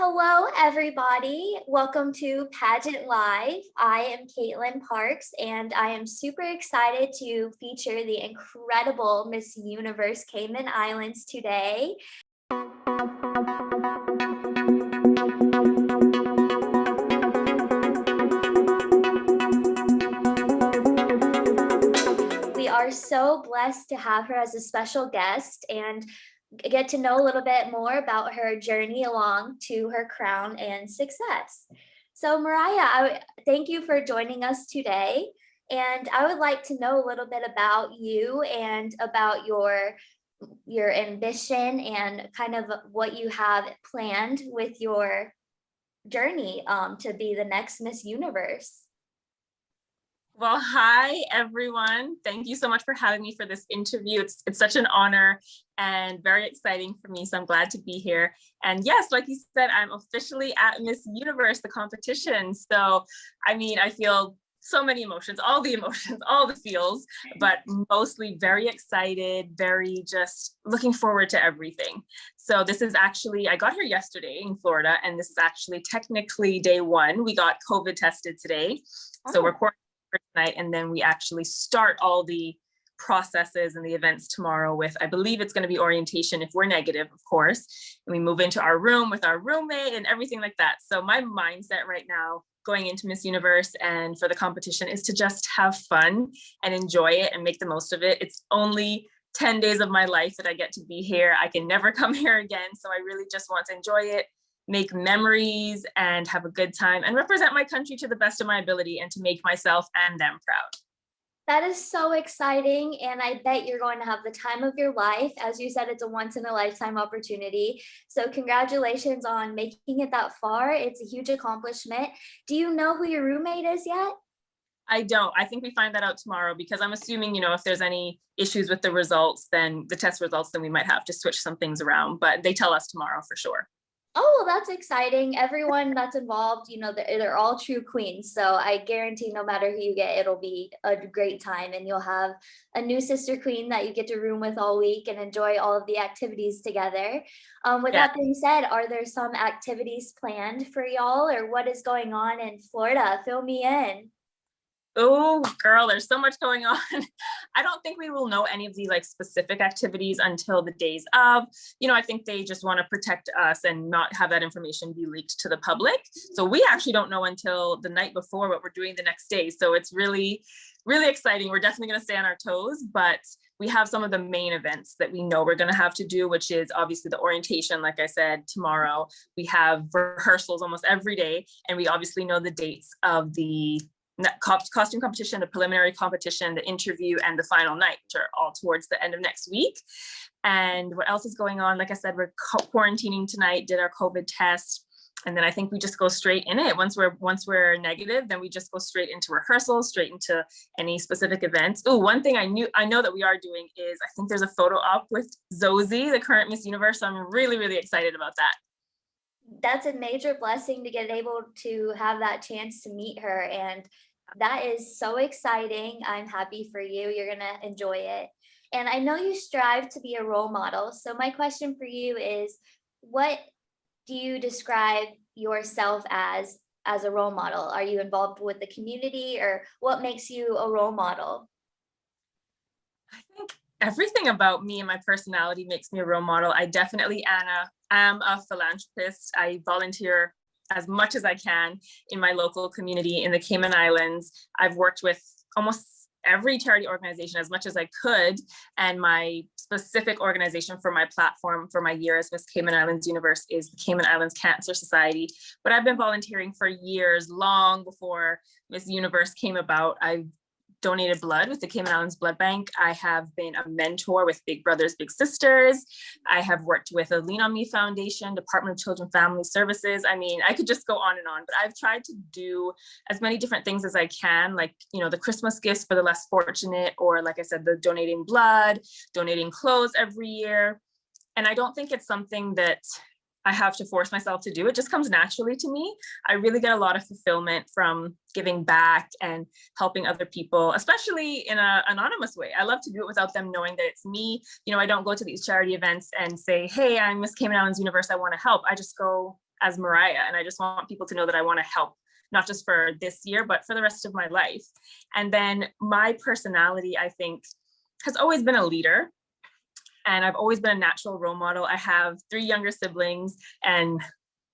Hello, everybody. Welcome to Pageant Live. I am Caitlin Parks, and I am super excited to feature the incredible Miss Universe Cayman Islands today. We are so blessed to have her as a special guest and get to know a little bit more about her journey along to her crown and success. So Mariah, thank you for joining us today. And I would like to know a little bit about you and about your ambition and kind of what you have planned with your journey to be the next Miss Universe. Well, hi, everyone. Thank you so much for having me for this interview. It's such an honor and very exciting for me. So I'm glad to be here. And yes, like you said, I'm officially at Miss Universe, the competition. So, I mean, I feel so many emotions, all the feels, but mostly very excited, very just looking forward to everything. So this is actually, I got here yesterday in Florida, and this is actually technically day one. We got COVID tested today. So we're quarantined tonight, and then we actually start all the processes and the events tomorrow with, I believe it's going to be orientation if we're negative, of course, and we move into our room with our roommate and everything like that. So my mindset right now going into Miss Universe and for the competition is to just have fun and enjoy it and make the most of it. It's only 10 days of my life that I get to be here. I can never come here again. So I really just want to enjoy it, make memories, and have a good time and represent my country to the best of my ability and to make myself and them proud. That is so exciting, and I bet you're going to have the time of your life. As you said, it's a once-in-a-lifetime opportunity. So congratulations on making it that far. It's a huge accomplishment. Do you know who your roommate is yet? I don't. I think we find that out tomorrow, because I'm assuming, if there's any issues with the results, then the test results, then we might have to switch some things around, but they tell us tomorrow for sure. Oh, well, that's exciting. Everyone that's involved, they're all true queens. So I guarantee no matter who you get, it'll be a great time, and you'll have a new sister queen that you get to room with all week and enjoy all of the activities together. With that being said, are there some activities planned for y'all, or what is going on in Florida? Fill me in. Oh, girl, there's so much going on. I don't think we will know any of the specific activities until the days of. I think they just want to protect us and not have that information be leaked to the public. So we actually don't know until the night before what we're doing the next day. So it's really, really exciting. We're definitely going to stay on our toes, but we have some of the main events that we know we're going to have to do, which is obviously the orientation. Like I said, tomorrow we have rehearsals almost every day, and we obviously know the dates of the costume competition, the preliminary competition, the interview, and the final night, which are all towards the end of next week. And what else is going on? Like I said, we're quarantining tonight, did our COVID test, and then I think we just go straight in it. Once we're negative, then we just go straight into rehearsals, straight into any specific events. Oh, one thing I know that we are doing is, I think there's a photo op with Zosie, the current Miss Universe. So I'm really, really excited about that. That's a major blessing to get able to have that chance to meet her, and that is so exciting. I'm happy for you. You're gonna enjoy it. And I know you strive to be a role model. So my question for you is, what do you describe yourself as a role model? Are you involved with the community, or what makes you a role model? I think everything about me and my personality makes me a role model. I definitely am a philanthropist. I volunteer as much as I can in my local community in the Cayman Islands. I've worked with almost every charity organization as much as I could. And my specific organization for my platform for my year as Miss Cayman Islands Universe is the Cayman Islands Cancer Society. But I've been volunteering for years, long before Miss Universe came about. I've donated blood with the Cayman Islands Blood Bank. I have been a mentor with Big Brothers Big Sisters. I have worked with a Lean On Me Foundation, Department of Children Family Services. I mean, I could just go on and on, but I've tried to do as many different things as I can, like, the Christmas gifts for the less fortunate, or like I said, the donating blood, donating clothes every year. And I don't think it's something that I have to force myself to do. It just comes naturally to me. I really get a lot of fulfillment from giving back and helping other people, especially in an anonymous way. I love to do it without them knowing that it's me. I don't go to these charity events and say, hey, I'm Miss Cayman Islands Universe, I want to help. I just go as Mariah. And I just want people to know that I want to help, not just for this year, but for the rest of my life. And then my personality, I think, has always been a leader. And I've always been a natural role model. I have 3 younger siblings and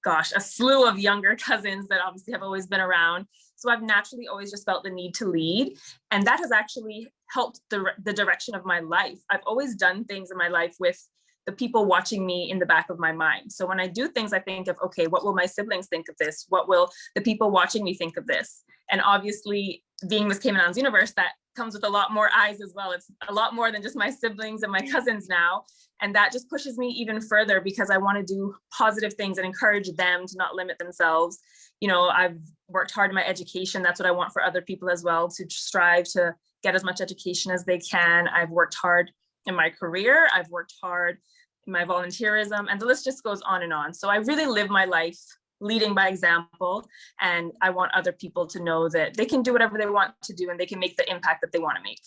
gosh, a slew of younger cousins that obviously have always been around. So I've naturally always just felt the need to lead. And that has actually helped the direction of my life. I've always done things in my life with the people watching me in the back of my mind. So when I do things, I think of, okay, what will my siblings think of this? What will the people watching me think of this? And obviously, being Miss Cayman Islands Universe, that comes with a lot more eyes as well. It's a lot more than just my siblings and my cousins now. And that just pushes me even further because I want to do positive things and encourage them to not limit themselves. You know, I've worked hard in my education. That's what I want for other people as well, to strive to get as much education as they can. I've worked hard in my career. I've worked hard in my volunteerism, and the list just goes on and on. So I really live my life leading by example. And I want other people to know that they can do whatever they want to do and they can make the impact that they want to make.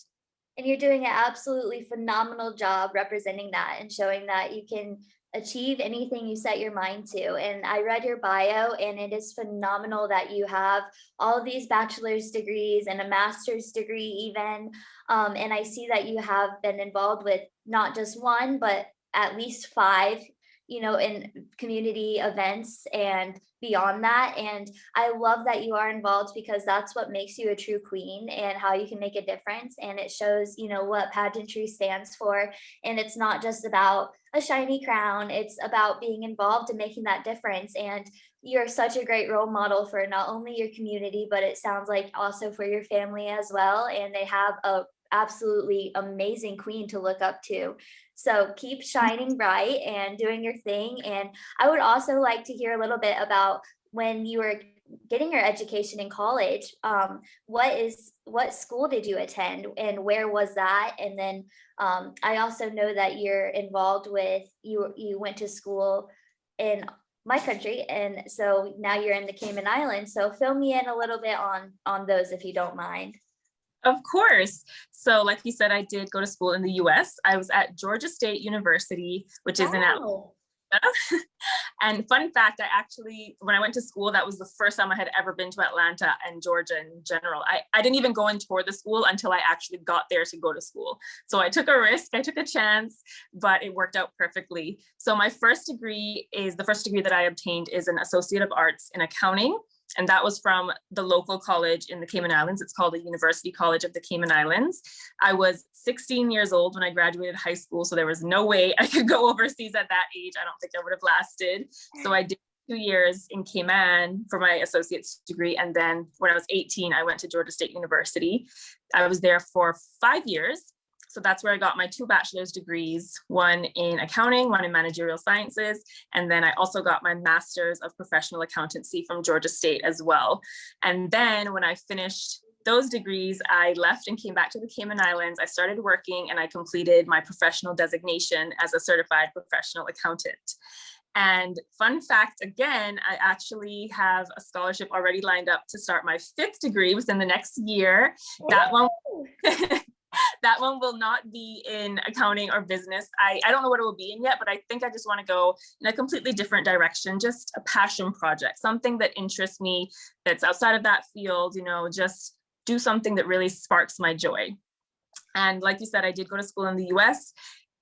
And you're doing an absolutely phenomenal job representing that and showing that you can achieve anything you set your mind to. And I read your bio, and it is phenomenal that you have all of these bachelor's degrees and a master's degree even. And I see that you have been involved with not just one, but at least 5, you know, in community events and beyond that. And I love that you are involved because that's what makes you a true queen and how you can make a difference. And it shows, you know, what pageantry stands for. And it's not just about a shiny crown, it's about being involved and making that difference. And you're such a great role model for not only your community, but it sounds like also for your family as well. And they have a absolutely amazing queen to look up to. So keep shining bright and doing your thing. And I would also like to hear a little bit about when you were getting your education in college. What school did you attend and where was that? And then I also know that you're involved with, you went to school in my country, and so now you're in the Cayman Islands. So fill me in a little bit on those if you don't mind. Of course. So like you said, I did go to school in the US. I was at Georgia State University, which is in Atlanta. And fun fact, I actually, when I went to school, that was the first time I had ever been to Atlanta and Georgia in general. I didn't even go and tour the school until I actually got there to go to school. So I took a risk, I took a chance, but it worked out perfectly. So my first degree that I obtained is an Associate of Arts in Accounting. And that was from the local college in the Cayman Islands. It's called the University College of the Cayman Islands. I was 16 years old when I graduated high school, so there was no way I could go overseas at that age. I don't think I would have lasted. So I did 2 years in Cayman for my associate's degree. And then when I was 18, I went to Georgia State University. I was there for 5 years. So that's where I got my 2 bachelor's degrees, one in accounting, one in managerial sciences. And then I also got my master's of professional accountancy from Georgia State as well. And then when I finished those degrees, I left and came back to the Cayman Islands. I started working and I completed my professional designation as a certified professional accountant. And fun fact, again, I actually have a scholarship already lined up to start my 5th degree within the next year. That one that one will not be in accounting or business. I don't know what it will be in yet, but I think I just want to go in a completely different direction, just a passion project, something that interests me, that's outside of that field, you know, just do something that really sparks my joy. And like you said, I did go to school in the US.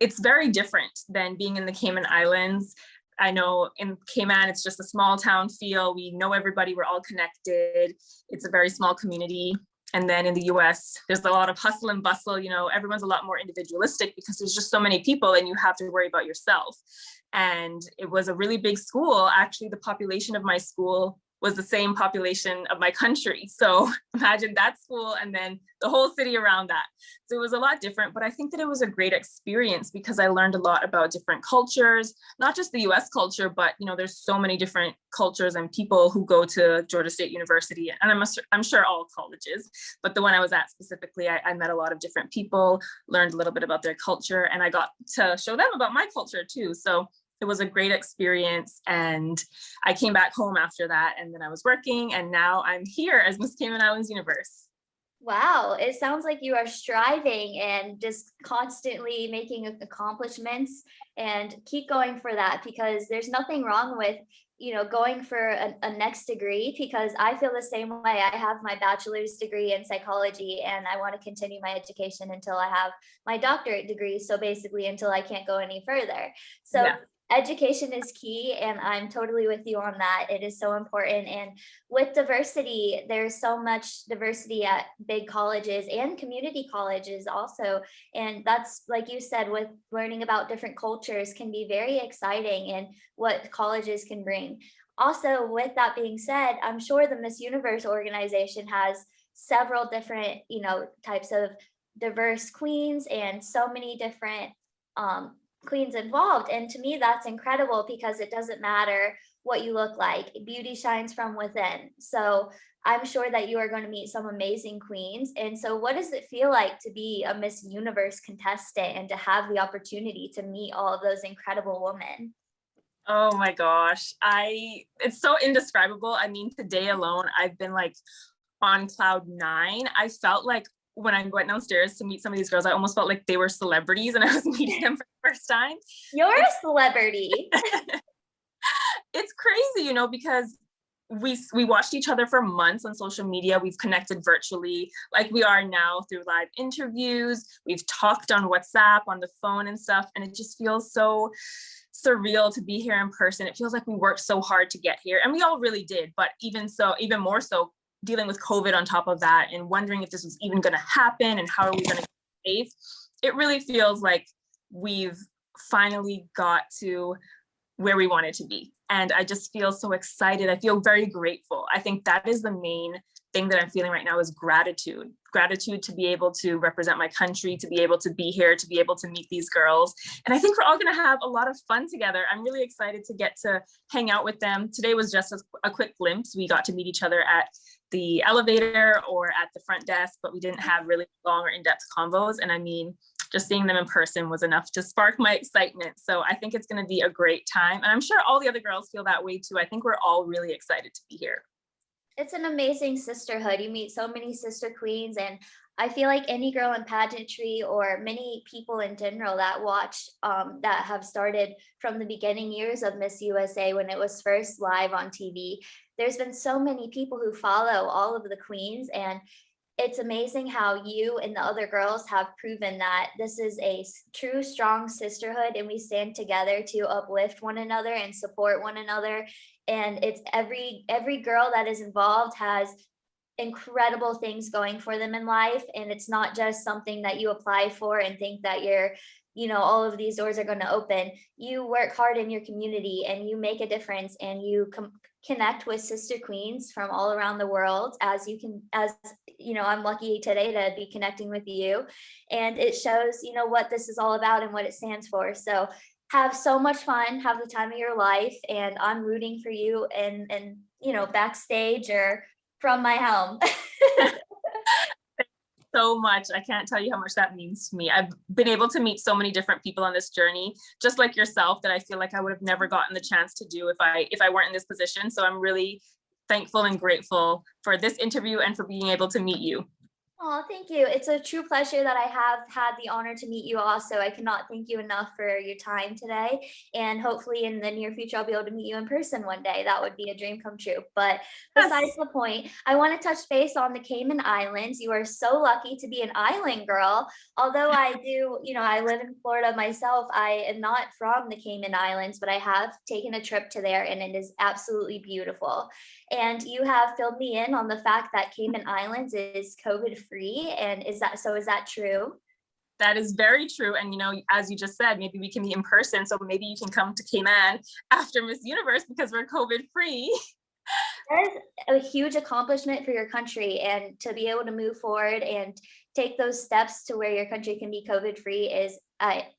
It's very different than being in the Cayman Islands. I know in Cayman, it's just a small town feel. We know everybody, we're all connected. It's a very small community. And then in the US, there's a lot of hustle and bustle, you know, everyone's a lot more individualistic because there's just so many people and you have to worry about yourself. And it was a really big school. Actually, the population of my school was the same population of my country. So imagine that school and then the whole city around that. So it was a lot different, but I think that it was a great experience because I learned a lot about different cultures, not just the US culture, but you know, there's so many different cultures and people who go to Georgia State University, and I'm sure all colleges, but the one I was at specifically, I met a lot of different people, learned a little bit about their culture, and I got to show them about my culture too. So it was a great experience, and I came back home after that, and then I was working, and now I'm here as Miss Cayman Islands Universe. Wow, it sounds like you are striving and just constantly making accomplishments, and keep going for that because there's nothing wrong with going for a next degree, because I feel the same way. I have my bachelor's degree in psychology and I want to continue my education until I have my doctorate degree. So basically until I can't go any further. So Yeah. education is key, and I'm totally with you on that. It is so important. And with diversity, there's so much diversity at big colleges and community colleges also. And that's, like you said, with learning about different cultures can be very exciting, and what colleges can bring. Also, with that being said, I'm sure the Miss Universe organization has several different, types of diverse queens and so many different queens involved. And to me, that's incredible, because it doesn't matter what you look like, beauty shines from within. So I'm sure that you are going to meet some amazing queens. And so, what does it feel like to be a Miss Universe contestant and to have the opportunity to meet all of those incredible women? Oh my gosh. It's so indescribable. I mean, today alone, I've been like on cloud nine. I felt like when I went downstairs to meet some of these girls, I almost felt like they were celebrities and I was meeting them for the first time. You're a celebrity. It's crazy, because we watched each other for months on social media. We've connected virtually like we are now through live interviews. We've talked on WhatsApp, on the phone and stuff. And it just feels so surreal to be here in person. It feels like we worked so hard to get here, and we all really did. But even more so, dealing with COVID on top of that and wondering if this was even going to happen and how are we going to get safe. It really feels like we've finally got to where we wanted to be. And I just feel so excited. I feel very grateful. I think that is the main thing that I'm feeling right now, is gratitude. Gratitude to be able to represent my country, to be able to be here, to be able to meet these girls. And I think we're all going to have a lot of fun together. I'm really excited to get to hang out with them. Today was just a quick glimpse. We got to meet each other at the elevator or at the front desk, but we didn't have really long or in-depth convos. And I mean, just seeing them in person was enough to spark my excitement. So I think it's going to be a great time. And I'm sure all the other girls feel that way too. I think we're all really excited to be here. It's an amazing sisterhood. You meet so many sister queens, and I feel like any girl in pageantry, or many people in general that watch, that have started from the beginning years of Miss USA when it was first live on TV, there's been so many people who follow all of the queens. And it's amazing how you and the other girls have proven that this is a true, strong sisterhood, and we stand together to uplift one another and support one another. And it's every girl that is involved has incredible things going for them in life, and it's not just something that you apply for and think that all of these doors are going to open. You work hard in your community and you make a difference, and you connect with sister queens from all around the world, as I'm lucky today to be connecting with you, and it shows what this is all about and what it stands for. So have so much fun, have the time of your life, and I'm rooting for you, and backstage or from my home. So much. I can't tell you how much that means to me. I've been able to meet so many different people on this journey, just like yourself, that I feel like I would have never gotten the chance to do if I weren't in this position. So I'm really thankful and grateful for this interview and for being able to meet you. Oh, thank you. It's a true pleasure that I have had the honor to meet you also. I cannot thank you enough for your time today. And hopefully in the near future, I'll be able to meet you in person one day. That would be a dream come true. But besides the point, I want to touch base on the Cayman Islands. You are so lucky to be an island girl. Although I do, I live in Florida myself. I am not from the Cayman Islands, but I have taken a trip to there, and it is absolutely beautiful. And you have filled me in on the fact that Cayman Islands is COVID free. And is that true? That is very true. And, as you just said, maybe we can meet in person. So maybe you can come to Cayman after Miss Universe, because we're COVID free. That is a huge accomplishment for your country, and to be able to move forward and take those steps to where your country can be COVID free is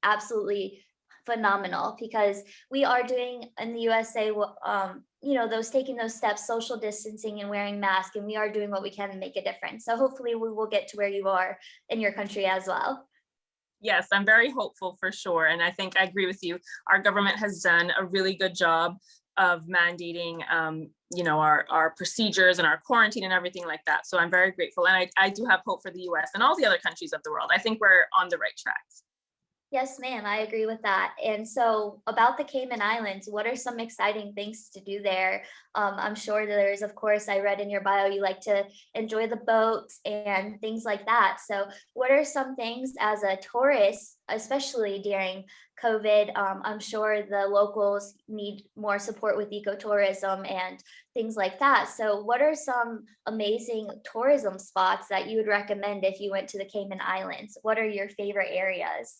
absolutely phenomenal, because we are doing in the USA, taking those steps, social distancing and wearing masks, and we are doing what we can to make a difference. So hopefully we will get to where you are in your country as well. Yes, I'm very hopeful for sure. And I think I agree with you. Our government has done a really good job of mandating, our procedures and our quarantine and everything like that. So I'm very grateful. And I do have hope for the US and all the other countries of the world. I think we're on the right track. Yes, ma'am, I agree with that. And so, about the Cayman Islands, what are some exciting things to do there? I'm sure that there's, of course, I read in your bio, you like to enjoy the boats and things like that. So, what are some things as a tourist, especially during COVID? I'm sure the locals need more support with ecotourism and things like that. So, what are some amazing tourism spots that you would recommend if you went to the Cayman Islands? What are your favorite areas?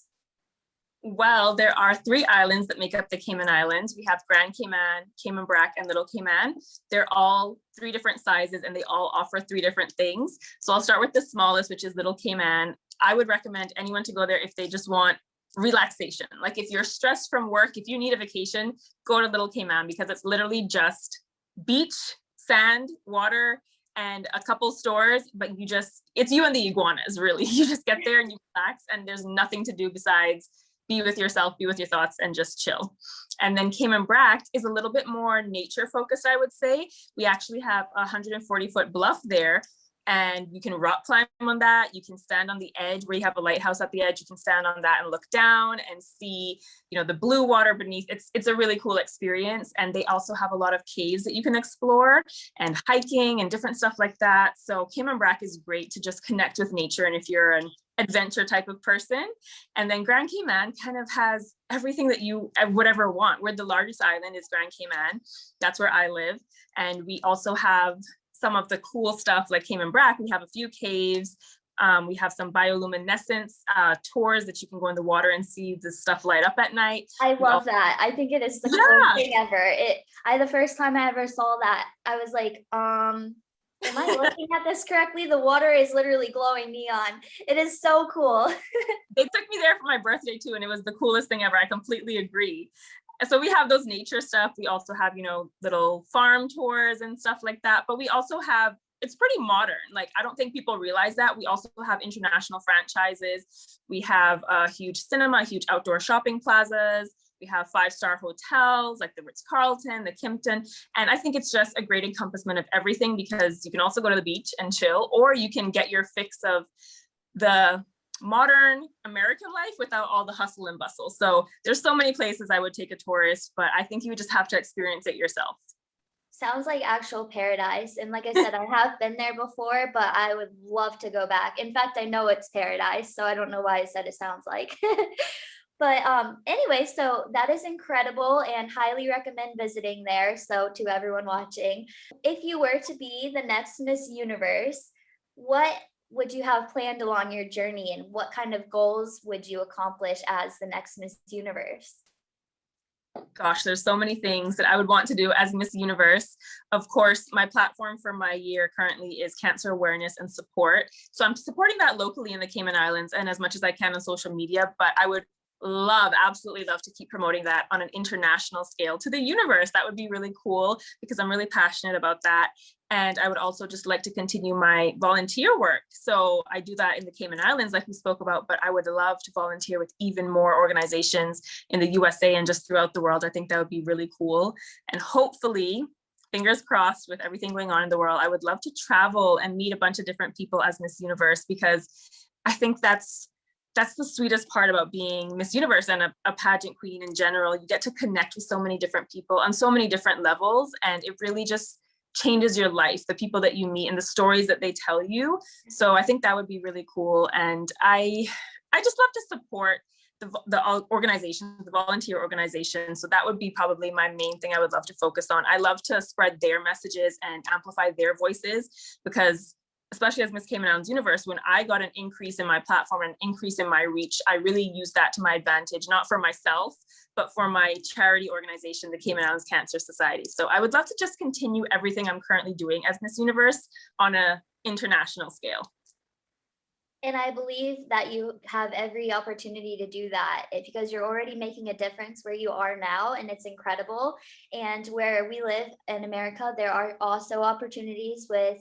Well, there are three islands that make up the Cayman Islands. We have Grand Cayman, Cayman Brac, and Little Cayman. They're all three different sizes and they all offer three different things. So I'll start with the smallest, which is Little Cayman. I would recommend anyone to go there if they just want relaxation. Like if you're stressed from work, if you need a vacation, go to Little Cayman because it's literally just beach, sand, water, and a couple stores, but it's you and the iguanas, really. You just get there and you relax and there's nothing to do besides be with yourself, be with your thoughts, and just chill. And then Cayman Brac is a little bit more nature focused, I would say. We actually have a 140-foot bluff there, and you can rock climb on that. You can stand on the edge where you have a lighthouse at the edge. You can stand on that and look down and see, the blue water beneath. It's a really cool experience. And they also have a lot of caves that you can explore and hiking and different stuff like that. So Cayman Brac is great to just connect with nature. And if you're an adventure type of person. And then Grand Cayman kind of has everything that you would ever want. We're the largest island is Grand Cayman. That's where I live. And we also have some of the cool stuff like Cayman Brac. We have a few caves. We have some bioluminescence tours that you can go in the water and see the stuff light up at night. I love that. I think it is the coolest thing ever. The first time I ever saw that, I was like, am I looking at this correctly? The water is literally glowing neon. It is so cool. They took me there for my birthday too, and it was the coolest thing ever. I completely agree. And so we have those nature stuff. We also have, little farm tours and stuff like that. But we also have, it's pretty modern. Like, I don't think people realize that. We also have international franchises. We have a huge cinema, huge outdoor shopping plazas. We have 5-star hotels like the Ritz-Carlton, the Kimpton. And I think it's just a great encompassment of everything because you can also go to the beach and chill, or you can get your fix of the modern American life without all the hustle and bustle. So there's so many places I would take a tourist, but I think you would just have to experience it yourself. Sounds like actual paradise. And like I said, I have been there before, but I would love to go back. In fact, I know it's paradise, so I don't know why I said it sounds like. But anyway, so that is incredible and highly recommend visiting there. So to everyone watching, if you were to be the next Miss Universe, what would you have planned along your journey and what kind of goals would you accomplish as the next Miss Universe? Gosh, there's so many things that I would want to do as Miss Universe. Of course, my platform for my year currently is cancer awareness and support. So I'm supporting that locally in the Cayman Islands and as much as I can on social media, but I would absolutely love to keep promoting that on an international scale to the universe. That would be really cool because I'm really passionate about that. And I would also just like to continue my volunteer work. So I do that in the Cayman Islands, like we spoke about, but I would love to volunteer with even more organizations in the USA and just throughout the world. I think that would be really cool. And hopefully, fingers crossed, with everything going on in the world, I would love to travel and meet a bunch of different people as Miss Universe, because I think that's the sweetest part about being Miss Universe and a pageant queen in general. You get to connect with so many different people on so many different levels, and it really just changes your life, the people that you meet and the stories that they tell you. So I think that would be really cool. And I just love to support the organizations, the volunteer organizations. So that would be probably my main thing I would love to focus on. I love to spread their messages and amplify their voices, because especially as Miss Cayman Islands Universe, when I got an increase in my platform, an increase in my reach, I really used that to my advantage, not for myself, but for my charity organization, the Cayman Islands Cancer Society. So I would love to just continue everything I'm currently doing as Miss Universe on an international scale. And I believe that you have every opportunity to do that because you're already making a difference where you are now, and it's incredible. And where we live in America, there are also opportunities with,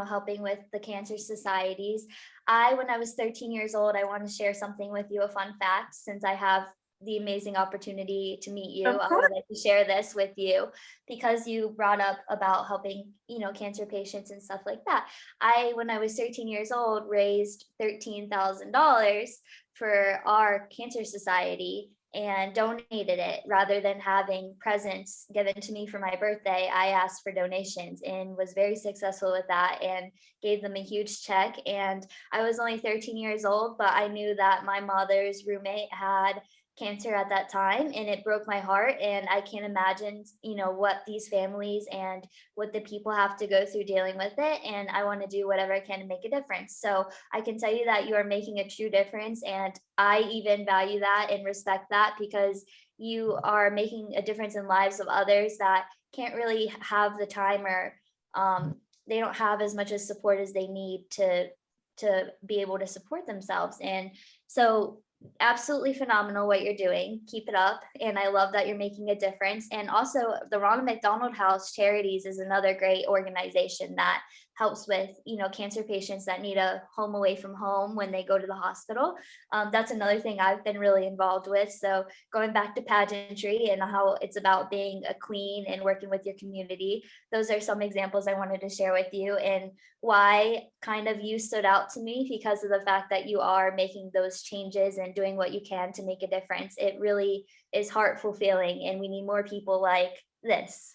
helping with the cancer societies. When I was 13 years old, I want to share something with you, a fun fact, since I have the amazing opportunity to meet you. I would like to share this with you because you brought up about helping, cancer patients and stuff like that. When I was 13 years old, raised $13,000 for our cancer society and donated it. Rather than having presents given to me for my birthday, I asked for donations and was very successful with that and gave them a huge check. And I was only 13 years old, but I knew that my mother's roommate had cancer at that time, and it broke my heart. And I can't imagine, what these families and what the people have to go through dealing with it. And I want to do whatever I can to make a difference. So I can tell you that you are making a true difference, and I even value that and respect that, because you are making a difference in lives of others that can't really have the time, or they don't have as much as support as they need to be able to support themselves. And so absolutely phenomenal what you're doing. Keep it up. And I love that you're making a difference. And also, the Ronald McDonald House Charities is another great organization that helps with, cancer patients that need a home away from home when they go to the hospital. That's another thing I've been really involved with. So going back to pageantry and how it's about being a queen and working with your community, those are some examples I wanted to share with you, and why kind of you stood out to me, because of the fact that you are making those changes and doing what you can to make a difference. It really is heart fulfilling, and we need more people like this.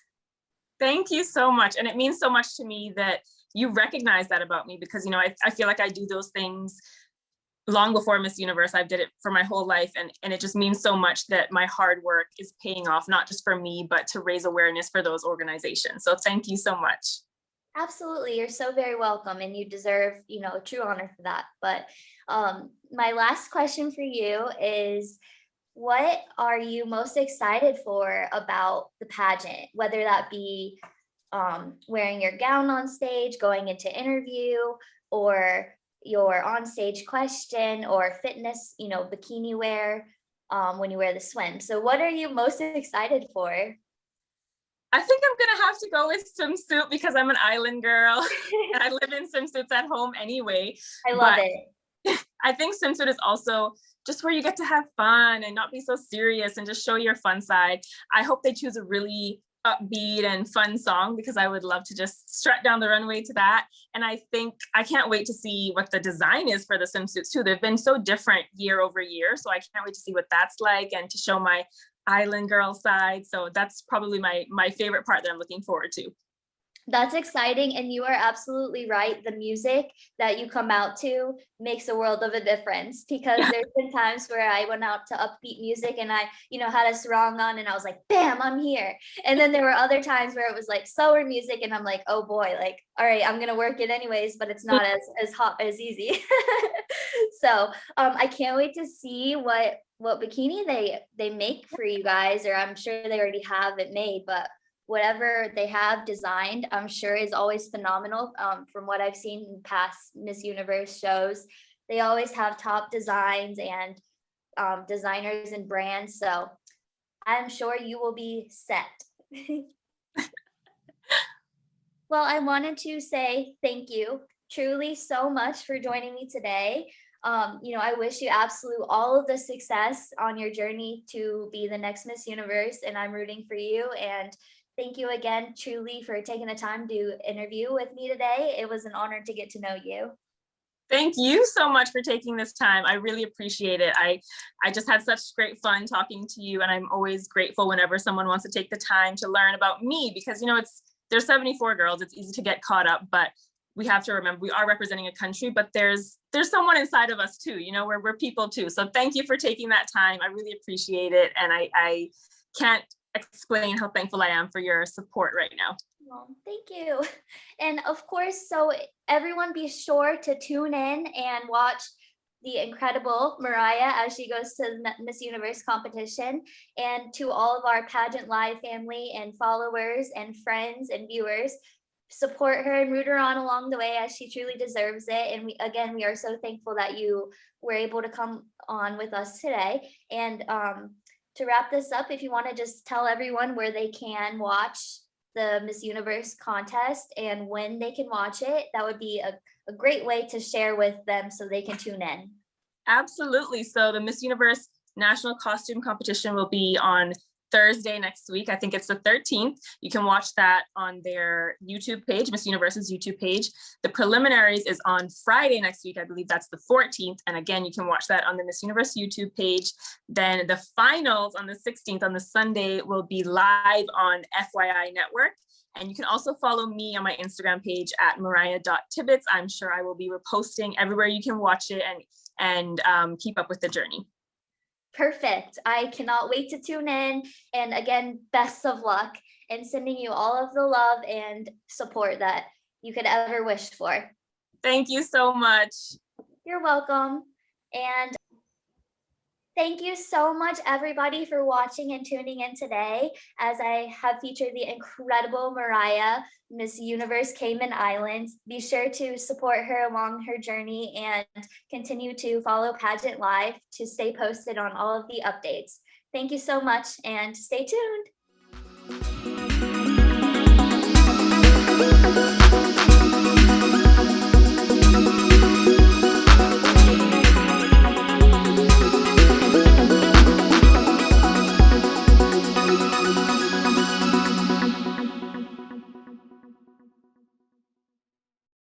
Thank you so much. And it means so much to me that you recognize that about me, because, I feel like I do those things long before Miss Universe. I've did it for my whole life. And it just means so much that my hard work is paying off, not just for me, but to raise awareness for those organizations. So thank you so much. Absolutely. You're so very welcome, and you deserve, true honor for that. But my last question for you is, what are you most excited for about the pageant, whether that be wearing your gown on stage, going into interview, or your on-stage question, or fitness, bikini wear when you wear the swim? So what are you most excited for? I think I'm gonna have to go with swimsuit, because I'm an island girl and I live in swimsuits at home anyway. I love it. I think swimsuit is also just where you get to have fun and not be so serious and just show your fun side. I hope they choose a really upbeat and fun song, because I would love to just strut down the runway to that. And I think I can't wait to see what the design is for the swimsuits too. They've been so different year over year. So I can't wait to see what that's like and to show my island girl side. So that's probably my favorite part that I'm looking forward to. That's exciting, and you are absolutely right. The music that you come out to makes a world of a difference, because there's been times where I went out to upbeat music and I, had a sarong on and I was like, bam, I'm here. And then there were other times where it was like slower music and I'm like, oh boy, like, all right, I'm gonna work it anyways, but it's not as hot as easy. So I can't wait to see what bikini they make for you guys, or I'm sure they already have it made, but whatever they have designed, I'm sure is always phenomenal. From what I've seen in past Miss Universe shows, they always have top designs and designers and brands. So I'm sure you will be set. Well, I wanted to say thank you truly so much for joining me today. I wish you absolute all of the success on your journey to be the next Miss Universe, and I'm rooting for you. And thank you again, truly, for taking the time to interview with me today. It was an honor to get to know you. Thank you so much for taking this time. I really appreciate it. I just had such great fun talking to you, and I'm always grateful whenever someone wants to take the time to learn about me, because there's 74 girls. It's easy to get caught up, but we have to remember we are representing a country, but there's someone inside of us too. We're people too. So thank you for taking that time. I really appreciate it, and I can't explain how thankful I am for your support right now. Well, thank you. And of course, so everyone be sure to tune in and watch the incredible Mariah as she goes to the Miss Universe competition. And to all of our PageantLIVE family and followers and friends and viewers, support her and root her on along the way, as she truly deserves it. And we are so thankful that you were able to come on with us today. And to wrap this up, if you want to just tell everyone where they can watch the Miss Universe contest and when they can watch it, that would be a great way to share with them so they can tune in. Absolutely. So the Miss Universe National Costume Competition will be on Thursday next week. I think it's the 13th. You can watch that on their YouTube page, Miss Universe's YouTube page. The preliminaries is on Friday next week. I believe that's the 14th. And again, you can watch that on the Miss Universe YouTube page. Then the finals on the 16th, on the Sunday, will be live on FYI Network. And you can also follow me on my Instagram page at mariah.tibbetts. I'm sure I will be reposting everywhere you can watch it and keep up with the journey. Perfect. I cannot wait to tune in. And again, best of luck, and sending you all of the love and support that you could ever wish for. Thank you so much. You're welcome. And thank you so much, everybody, for watching and tuning in today, as I have featured the incredible Mariah, Miss Universe Cayman Islands. Be sure to support her along her journey and continue to follow Pageant Live to stay posted on all of the updates. Thank you so much, and stay tuned.